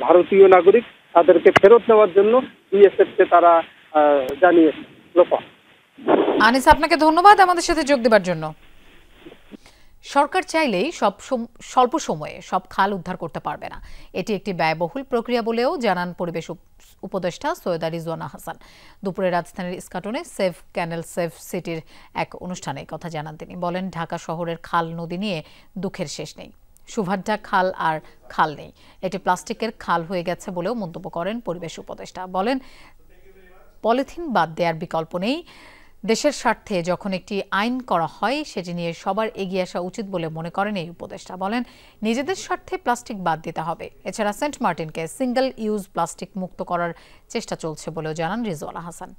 ভারতীয় নাগরিক, তাদেরকে ফেরত নেওয়ার জন্য বিএসএফকে তারা জানিয়েছেন। লোপা। আনিস, আপনাকে ধন্যবাদ আমাদের সাথে যোগ দেওয়ার জন্য। সরকার চাইলেই স্বল্প সময়ে সব খাল উদ্ধার করতে পারবে না, এটি একটি ব্যয়বহুল প্রক্রিয়া বলেও জানান পরিবেশ উপদেষ্টা সৈয়দা রিজওয়ানা হাসান। দুপুরে রাজধানীর ইস্কাটনে সেভ ক্যানেল সেভ সিটির এক অনুষ্ঠানে কথা জানান তিনি। বলেন, ঢাকা শহরের খাল নদী নিয়ে দুঃখের শেষ নেই। সুভাড্ডা খাল আর খাল নেই, এটি প্লাস্টিকের খাল হয়ে গেছে বলেও মন্তব্য করেন পরিবেশ উপদেষ্টা। বলেন, পলিথিন বাদ দেওয়ার বিকল্প নেই। দেশের স্বার্থে যখন একটি আইন করা হয় সেটি নিয়ে সবার এগিয়ে আসা উচিত বলে মনে করেন এই উপদেষ্টা। বলেন, নিজেদের স্বার্থে প্লাস্টিক বাদ দিতে হবে। এছাড়া সেন্ট মার্টিনকে সিঙ্গেল ইউজ প্লাস্টিক মুক্ত করার চেষ্টা চলছে বলেও জানান রিজওয়ানা হাসান।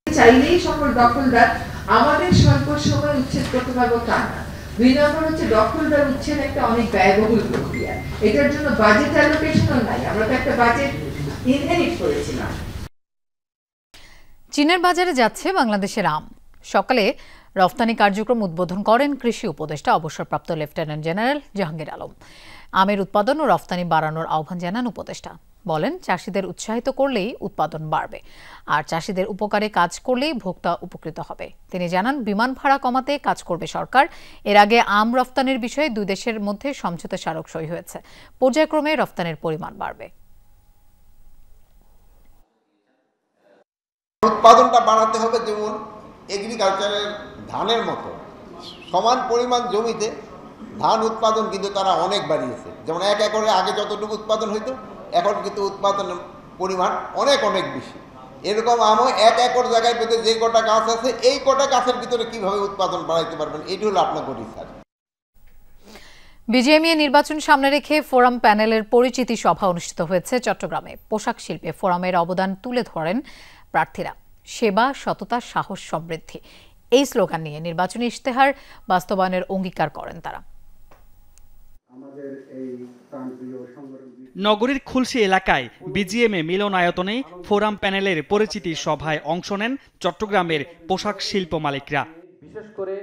চাইলেই সকল দখলদার আমাদের স্বল্প সময় উচ্ছেদ করতে পারবো তা না। 2 নম্বর হচ্ছে দখলদার উচ্ছেদ একটা অনেক ব্যয়বহুল প্রক্রিয়া, এটার জন্য বাজেট অ্যালোকেশনও নাই, আমরা তো একটা বাজেট ইনহেরিট করেছিলাম। চীনের বাজারে যাচ্ছে বাংলাদেশের আম। সকালে রফতানি কার্যক্রম উদ্বোধন করেন কৃষি উপদেষ্টা অবসরপ্রাপ্ত লেফটেন্যান্ট জেনারেল জাহাঙ্গীর আলম। আমের উৎপাদন ও রফতানি বাড়ানোর আহ্বান জানান উপদেষ্টা। বলেন, চাষিদের উৎসাহিত করলেই উৎপাদন বাড়বে, আর চাষিদের উপকারে কাজ করলেই ভোক্তা উপকৃত হবে। তিনি জানান, বিমান ভাড়া কমাতে কাজ করবে সরকার। এর আগে আম রফতানির বিষয়ে 2 দেশের মধ্যে সমঝোতা স্মারক সই হয়েছে। পর্যায়ক্রমে রফতানির পরিমাণ বাড়বে। উৎপাদনটা বাড়াতে হবে, যেমন এগ্রিকালচারের ধানের মতো সমান পরিমাণ জমিতে ধান উৎপাদন কিন্তু তারা অনেক বাড়িয়েছে। যেমন 1 একরে আগে যতটুকু উৎপাদন হইতো, এখন কিন্তু উৎপাদনের পরিমাণ অনেক অনেক বেশি। এরকম আমও 1 একর জায়গায় পেতে যে কটা গাছ আছে, এই কটা গাছের ভিতরে কিভাবে উৎপাদন বাড়াইতে পারবেন, এটি হলো আপনার রিসার্চ। বিজিএমইএ নির্বাচন সামনে রেখে ফোরাম প্যানেলের পরিচিতি সভা অনুষ্ঠিত হয়েছে চট্টগ্রামে। পোশাক শিল্পে ফোরামের অবদান তুলে ধরেন প্রার্থীরা। সেবা, সততা, সাহস, সমৃদ্ধি, এই স্লোগান নিয়ে নির্বাচনী ইশতেহার বাস্তবায়নের অঙ্গীকার করেন তারা। নগরীর খুলশী এলাকায় বিজিএমএ মিলনায়তনে ফোরাম প্যানেলের পরিচিতি সভায় অংশ নেন চট্টগ্রামের পোশাক শিল্প মালিকরা। বিশেষ করে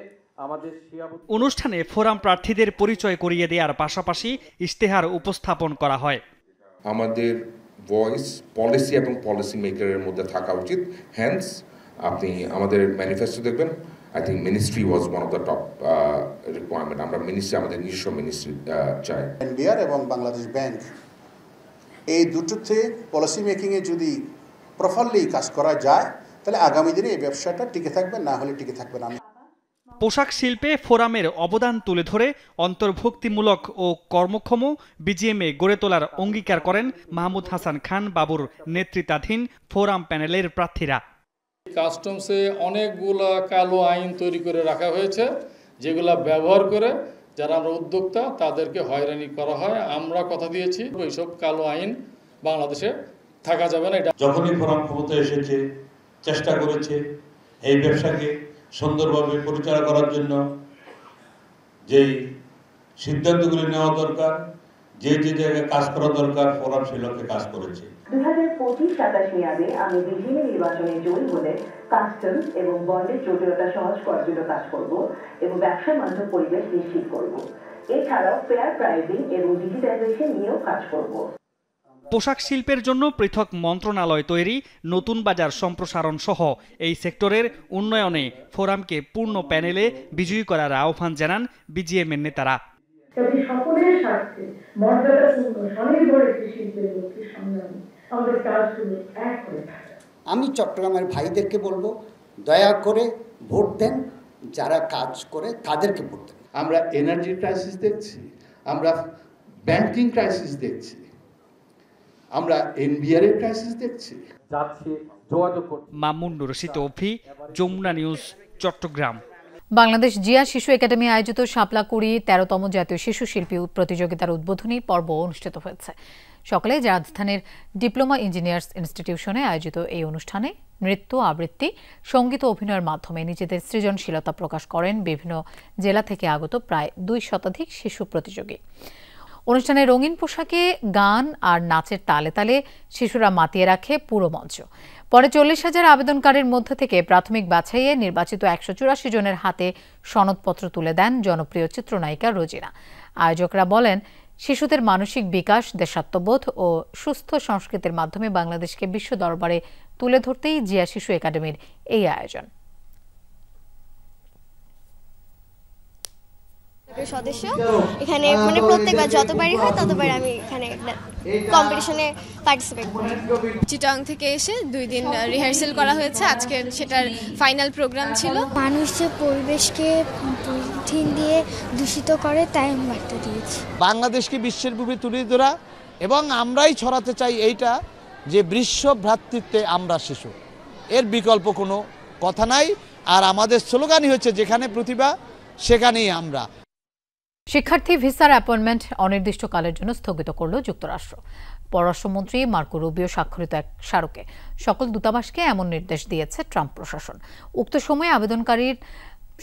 অনুষ্ঠানে ফোরাম প্রার্থীদের পরিচয় করিয়ে দেওয়ার পাশাপাশি ইশতেহার উপস্থাপন করা হয়। আমাদের ভয়েস পলিসি এবং পলিসি মেকারের মধ্যে থাকা উচিত। হ্যান্স আপনি আমাদের ম্যানিফেস্টো দেখবেন, I think ministry was one of the top requirement. আমরা মিনিস্ট্রি, আমাদের নিজস্ব মিনিস্ট্রি চাই। এনবিআর এবং বাংলাদেশ ব্যাংক, এই দুটোতে পলিসি মেকিংয়ে যদি প্রপারলি কাজ করা যায়, তাহলে আগামী দিনে এই ব্যবসাটা টিকে থাকবে, না হলে টিকে থাকবে না। পোশাক শিল্পে ফোরামের অবদান তুলে ধরে অন্তর্ভুক্তিমূলক ও কর্মক্ষম বিজিএমএ গড়ে তোলার অঙ্গীকার করেন মাহমুদ হাসান খান বাবুর নেতৃত্বাধীন ফোরাম প্যানেলের প্রার্থীরা। কাস্টমসে অনেকগুলা কালো আইন তৈরি করে রাখা হয়েছে, যেগুলা ব্যবহার করে যারা আমরা উদ্যোক্তা তাদেরকে হয়রানি করা হয়। আমরা কথা দিয়েছি ওইসব কালো আইন বাংলাদেশে থাকা যাবে না। এটা যখনই ফোরাম ক্ষমতায় এসেছে চেষ্টা করেছে এই ব্যবসাকে সুন্দরভাবে পরিচালনা করার জন্য যেই সিদ্ধান্তগুলি নেওয়া দরকার, যে যে জায়গায় কাজ করা দরকার, ফোরাম সেই লক্ষ্যে কাজ করেছে। 2025-27 মেয়াদে আমি বিভিন্ন নির্বাচনে জয়ী হলে কাস্টমস এবং বন্ডের জটিলতা সহজ করার জন্য কাজ করব এবং ব্যবসা বান্ধব পরিবেশ নিশ্চিত করব। এছাড়াও ফেয়ার প্রাইসিং এবং ডিজিটাইজেশন নিয়েও কাজ করব। পোশাক শিল্পের জন্য পৃথক মন্ত্রণালয় তৈরি, নতুন বাজার সম্প্রসারণ সহ এই সেক্টরের উন্নয়নে ফোরামকে পূর্ণ প্যানেলে বিজয়ী করার আহ্বান জানান বিজিএমএর নেতারা। সকলের স্বার্থে মর্যাদাপূর্ণ স্বনির্ভর একটি শিল্পের লক্ষ্যে সংগ্রামী আমাদের কাজগুলো এক করে থাকে। আমি চট্টগ্রামের ভাইদেরকে বলবো, দয়া করে ভোট দেন, যারা কাজ করে তাদেরকে ভোট দেন। আমরা এনার্জি ক্রাইসিস দেখছি, আমরা ব্যাংকিং ক্রাইসিস দেখছি, আমরা এনবিআর এর ক্রাইসিস দেখছি। মামুন রশিদ অভি, যমুনা নিউজ, চট্টগ্রাম। বাংলাদেশ জিয়া শিশু একাডেমি আয়োজিত শাপলাকুড়ি 13তম জাতীয় শিশু শিল্পী প্রতিযোগিতার উদ্বোধনী পর্ব অনুষ্ঠিত হয়েছে। সকালে রাজধানীর ডিপ্লোমা ইঞ্জিনিয়ার্স ইনস্টিটিউশনে আয়োজিত এই অনুষ্ঠানে নৃত্য, আবৃত্তি, সঙ্গীত ও অভিনয়ের মাধ্যমে নিজেদের সৃজনশীলতা প্রকাশ করেন বিভিন্ন জেলা থেকে আগত প্রায় 2 শতাধিক শিশু প্রতিযোগী। অনুষ্ঠানে রঙিন পোশাকে গান আর নাচের তালে তালে শিশুরা মাতিয়ে রাখে পুরো মঞ্চ। পরে 40,000 আবেদনকারীর মধ্য থেকে প্রাথমিক বাছাইয়ে নির্বাচিত 184 জনের হাতে সনদপত্র তুলে দেন জনপ্রিয় চিত্রনায়িকা রোজিনা। আয়োজকরা বলেন, শিশুদের মানসিক বিকাশ, দেশাত্মবোধ ও সুস্থ সংস্কৃতির মাধ্যমে বাংলাদেশকে বিশ্ব দরবারে তুলে ধরতেই জিয়া শিশু একাডেমির এই আয়োজন। সদস্য এখানে মানে প্রত্যেকবার যতবারই হয় ততবার আমি এখানে কম্পিটিশনে পার্টিসিপেট করি। চিটাং থেকে এসে 2 দিন রিহার্সাল করা হয়েছে, আজকে সেটার ফাইনাল প্রোগ্রাম ছিল। মানুষ যে পরিবেশকে পলিথিন দিয়ে দূষিত করে তাই আমি বার্তা দিয়েছি। বাংলাদেশকে বিশ্বের বুকে তুলে ধরা এবং আমরাই ছড়াতে চাই এইটা যে বিশ্ব ভ্রাতৃত্বে আমরা শিশু, এর বিকল্প কোনো কথা নাই। আর আমাদের স্লোগানই হচ্ছে যেখানে প্রতিভা সেখানেই আমরা। শিক্ষার্থী ভিসার অ্যাপয়েন্টমেন্ট অনির্দিষ্টকালের জন্য স্থগিত করল যুক্তরাষ্ট্র। পররাষ্ট্রমন্ত্রী মার্কো রুবিও স্বাক্ষরিত এক স্মারকে সকল দূতাবাসকে এমন নির্দেশ দিয়েছে ট্রাম্প প্রশাসন। উক্ত সময়ে আবেদনকারীর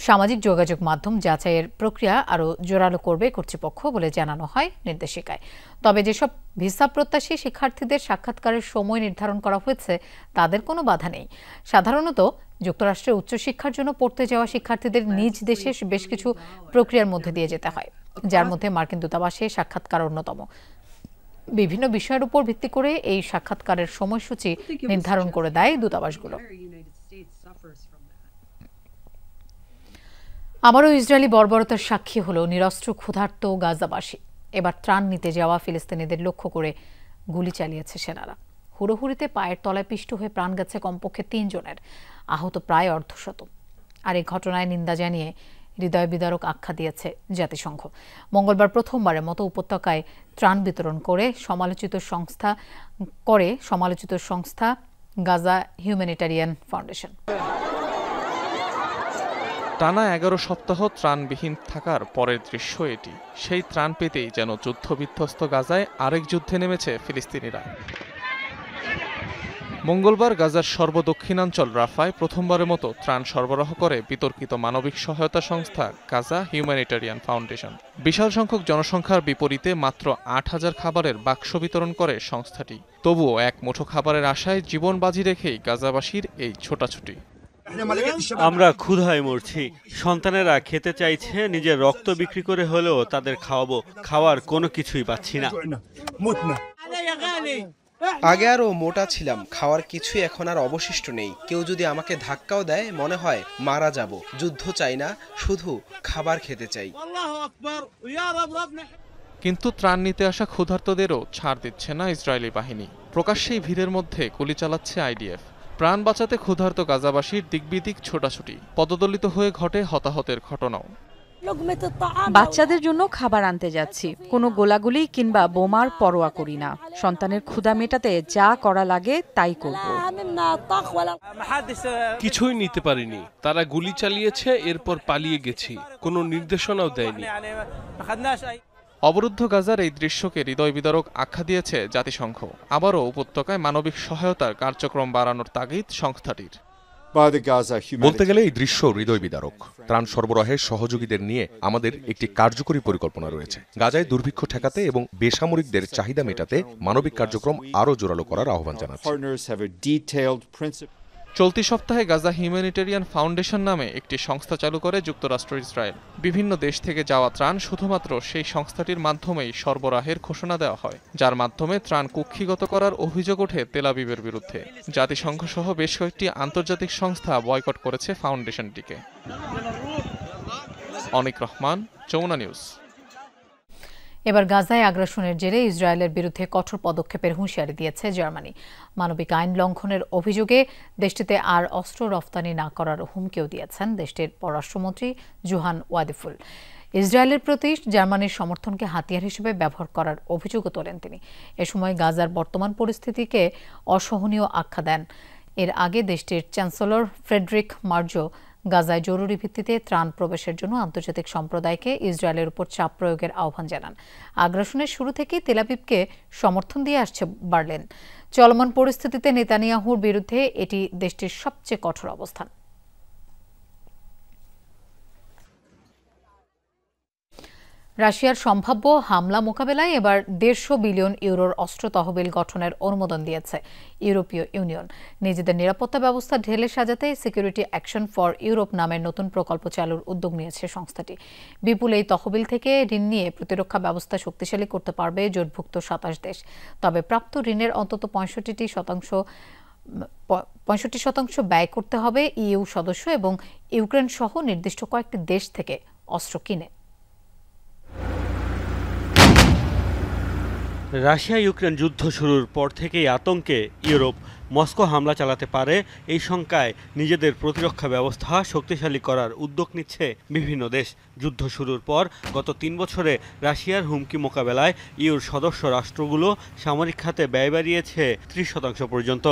সামাজিক যোগাযোগ মাধ্যম যাচাইয়ের প্রক্রিয়া আরও জোরালো করবে কর্তৃপক্ষ বলে জানানো হয় নির্দেশিকায়। তবে যেসব ভিসা প্রত্যাশী শিক্ষার্থীদের সাক্ষাৎকারের সময় নির্ধারণ করা হয়েছে তাদের কোনো বাধা নেই। সাধারণত যুক্তরাষ্ট্রের উচ্চশিক্ষার জন্য পড়তে যাওয়া শিক্ষার্থীদের নিজ দেশে বেশ কিছু প্রক্রিয়ার মধ্যে দিয়ে যেতে হয়, যার মধ্যে মার্কিন দূতাবাসে সাক্ষাৎকার অন্যতম। বিভিন্ন বিষয়ের উপর ভিত্তি করে এই সাক্ষাৎকারের সময়সূচি নির্ধারণ করে দেয় দূতাবাসগুলো। আবারও ইসরায়েলি বর্বরতার সাক্ষী হলো নিরস্ত্র ক্ষুধার্ত গাজাবাসী। এবার ত্রাণ নিতে যাওয়া ফিলিস্তিনিদের লক্ষ্য করে গুলি চালিয়েছে সেনারা। হুড়োহুড়িতে পায়ের তলায় পিষ্ট হয়ে প্রাণ গেছে কমপক্ষে 3 জনের, আহত প্রায় 150। আর এই ঘটনায় নিন্দা জানিয়ে হৃদয় বিদারক আখ্যা দিয়েছে জাতিসংঘ। মঙ্গলবার প্রথমবারের মতো উপত্যকায় ত্রাণ বিতরণ করে সমালোচিত সংস্থা গাজা হিউম্যানিটারিয়ান ফাউন্ডেশন। টানা 11 সপ্তাহ ত্রাণবিহীন থাকার পরের দৃশ্য এটি। সেই ত্রাণ পেতেই যেন যুদ্ধবিধ্বস্ত গাজায় আরেক যুদ্ধে নেমেছে ফিলিস্তিনিরা। মঙ্গলবার গাজার সর্বদক্ষিণাঞ্চল রাফায় প্রথমবারের মতো ত্রাণ সরবরাহ করে বিতর্কিত মানবিক সহায়তা সংস্থা গাজা হিউম্যানিটারিয়ান ফাউন্ডেশন। বিশাল সংখ্যক জনসংখ্যার বিপরীতে মাত্র 8,000 খাবারের বাক্স বিতরণ করে সংস্থাটি। তবুও এক মুঠো খাবারের আশায় জীবন বাজি রেখেই গাজাবাসীর এই ছোটাছুটি। আমরা ক্ষুধায় মরছি, সন্তানেরা খেতে চাইছে, নিজের রক্ত বিক্রি করে হলেও তাদের খাওয়াবো, খাওয়ার কোনো কিছুই পাচ্ছি না। আগে আরো মোটা ছিলাম, খাওয়ার কিছুই এখন আর অবশিষ্ট নেই। কেউ যদি আমাকে ধাক্কাও দেয় মনে হয় মারা যাব। যুদ্ধ চাই না, শুধু খাবার খেতে চাই। কিন্তু ত্রাণ নিতে আসা ক্ষুধার্তদেরও ছাড় দিচ্ছে না ইসরায়েলি বাহিনী। প্রকাশ্যেই ভিড়ের মধ্যে গুলি চালাচ্ছে আইডিএফ। প্রাণ বাঁচাতে ক্ষুধার্ত গাজাবাসীর দিকবিদিক ছোটাছুটি, পদদলিত হয়ে ঘটে হতাহতের ঘটনাও। বাচ্চাদের জন্য খাবার আনতে যাচ্ছি, কোনো গোলাগুলি কিংবা বোমার পরোয়া করি না। সন্তানের ক্ষুধা মেটাতে যা করা লাগে তাই করব। কিছুই নিতে পারিনি, তারা গুলি চালিয়েছে, এরপর পালিয়ে গেছি, কোনো নির্দেশনাও দেয়নি। অবরুদ্ধ গাজার এই দৃশ্যকে হৃদয় বিদারক আখ্যা দিয়েছে জাতিসংঘ। আবারও উপত্যকায় মানবিক সহায়তার কার্যক্রম বাড়ানোর তাগিদ সংস্থাটির। বলতে গেলে এই দৃশ্য হৃদয় বিদারক। ত্রাণ সরবরাহের সহযোগীদের নিয়ে আমাদের একটি কার্যকরী পরিকল্পনা রয়েছে। গাজায় দুর্ভিক্ষ ঠেকাতে এবং বেসামরিকদের চাহিদা মেটাতে মানবিক কার্যক্রম আরও জোরালো করার আহ্বান জানাচ্ছে। চলতি সপ্তাহে গাজা হিউম্যানিটেরিয়ান ফাউন্ডেশন নামে একটি সংস্থা চালু করে যুক্তরাষ্ট্র ইসরায়েল। বিভিন্ন দেশ থেকে যাওয়া ত্রাণ শুধুমাত্র সেই সংস্থাটির মাধ্যমেই সরবরাহের ঘোষণা দেওয়া হয়, যার মাধ্যমে ত্রাণ কুক্ষিগত করার অভিযোগ ওঠে তেল আবিবের বিরুদ্ধে। জাতিসংঘ সহ বেশ কয়েকটি আন্তর্জাতিক সংস্থা বয়কট করেছে ফাউন্ডেশনটিকে। অনিক রহমান, যমুনা নিউজ। এবার গাজায় আগ্রাসনের জেরে ইসরায়েলের বিরুদ্ধে কঠোর পদক্ষেপের হুঁশিয়ারি দিয়েছে জার্মানি। মানবিক আইন লঙ্ঘনের অভিযোগে দেশটিতে আর অস্ত্র রফতানি না করার হুমকিও দিয়েছেন দেশটির পররাষ্ট্রমন্ত্রী জোহান ওয়াদেফুল। ইসরায়েলের প্রতি জার্মানির সমর্থনকে হাতিয়ার হিসেবে ব্যবহার করার অভিযোগও তোলেন তিনি। এ সময় গাজার বর্তমান পরিস্থিতিকে অসহনীয় আখ্যা দেন। এর আগে দেশটির চ্যান্সেলর ফ্রেডরিক মার্জো গাজায় জরুরি ভিত্তিতে ত্রাণ প্রবেশের জন্য আন্তর্জাতিক সম্প্রদায়কে ইসরায়েলের উপর চাপ প্রয়োগের আহ্বান জানান। আগ্রাসনের শুরু থেকেই তেল আবিবকে সমর্থন দিয়ে আসছে বার্লিন। চলমান পরিস্থিতিতে নেতানিয়াহুর বিরুদ্ধে এটি দেশটির সবচেয়ে কঠোর অবস্থান। রাশিয়ার সম্ভাব্য হামলা মোকাবেলায় এবার 150 বিলিয়ন ইউরোর অস্ত্র তহবিল গঠনের অনুমোদন দিয়েছে ইউরোপীয় ইউনিয়ন। নিজেদের নিরাপত্তা ব্যবস্থা ঢেলে সাজাতে সিকিউরিটি অ্যাকশন ফর ইউরোপ নামের নতুন প্রকল্প চালুর উদ্যোগ নিয়েছে সংস্থাটি। বিপুল এই তহবিল থেকে ঋণ নিয়ে প্রতিরক্ষা ব্যবস্থা শক্তিশালী করতে পারবে জোটভুক্ত 27 দেশ। তবে প্রাপ্ত ঋণের অন্তত 65% ব্যয় করতে হবে ইইউ সদস্য এবং ইউক্রেন সহ নির্দিষ্ট কয়েকটি দেশ থেকে অস্ত্র কিনে। রাশিয়া ইউক্রেন যুদ্ধ শুরুর পর থেকেই আতঙ্কে ইউরোপ মস্কো হামলা চালাতে পারে এই শঙ্কায় নিজেদের প্রতিরক্ষা ব্যবস্থা শক্তিশালী করার উদ্যোগ নিচ্ছে বিভিন্ন দেশ। যুদ্ধ শুরুর পর গত 3 বছরে রাশিয়ার হুমকি মোকাবেলায় ইউর সদস্য রাষ্ট্রগুলো সামরিক খাতে ব্যয় বাড়িয়েছে 30% পর্যন্ত।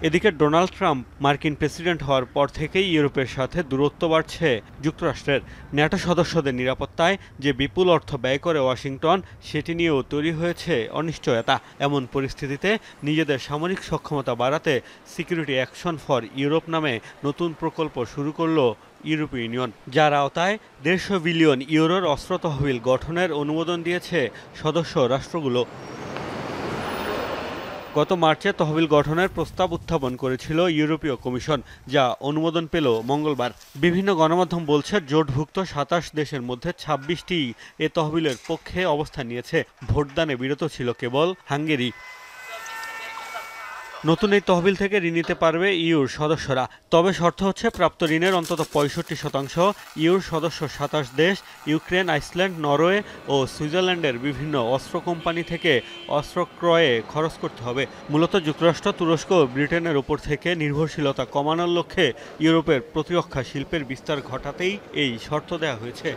এদিকে ডোনাল্ড ট্রাম্প মার্কিন প্রেসিডেন্ট হওয়ার পর থেকেই ইউরোপের সাথে দূরত্ব বাড়ছে যুক্তরাষ্ট্রের। ন্যাটো সদস্যদের নিরাপত্তায় যে বিপুল অর্থ ব্যয় করে ওয়াশিংটন, সেটি নিয়েও তৈরি হয়েছে অনিশ্চয়তা। এমন পরিস্থিতিতে নিজেদের সামরিক সক্ষমতা বাড়াতে সিকিউরিটি অ্যাকশন ফর ইউরোপ নামে নতুন প্রকল্প শুরু করল ইউরোপীয় ইউনিয়ন, যার আওতায় 150 বিলিয়ন ইউরোর অস্ত্র তহবিল গঠনের অনুমোদন দিয়েছে সদস্য রাষ্ট্রগুলো। গত মার্চে তহবিল গঠনের প্রস্তাব উত্থাপন করেছিল ইউরোপীয় কমিশন, যা অনুমোদন পেল মঙ্গলবার। বিভিন্ন গণমাধ্যম বলছে জোটভুক্ত 27 দেশের মধ্যে 26টি এ তহবিলের পক্ষে অবস্থান নিয়েছে। ভোটদানে বিরত ছিল কেবল হাঙ্গেরি। নতুন এই তহবিল থেকে ঋণ নিতে পারবে ইউর সদস্যরা। তবে শর্ত হচ্ছে প্রাপ্ত ঋণের অন্তত 65% ইউর সদস্য 27 দেশ, ইউক্রেন, আইসল্যান্ড, নরওয়ে ও সুইজারল্যান্ডের বিভিন্ন অস্ত্র কোম্পানি থেকে অস্ত্র ক্রয়ে খরচ করতে হবে। মূলত যুক্তরাষ্ট্র, তুরস্ক ও ব্রিটেনের উপর থেকে নির্ভরশীলতা কমানোর লক্ষ্যে ইউরোপের প্রতিরক্ষা শিল্পের বিস্তার ঘটাতেই এই শর্ত দেওয়া হয়েছে।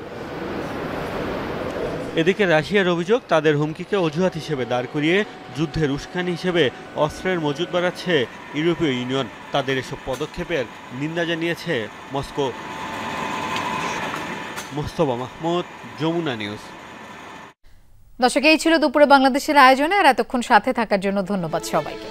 এদিকে রাশিয়ার অভিযোগ, তাদের হুমকিকে অজুহাত হিসেবে দাঁড় করিয়ে যুদ্ধের উস্কানি হিসেবে অস্ত্রের মজুদ বাড়াচ্ছে ইউরোপীয় ইউনিয়ন। তাদের এসব পদক্ষেপের নিন্দা জানিয়েছে মস্কো। মোস্তফা মাহমুদ, যমুনা নিউজ। দর্শক, এই ছিল দুপুরে বাংলাদেশের আয়োজনে। আর এতক্ষণ সাথে থাকার জন্য ধন্যবাদ সবাইকে।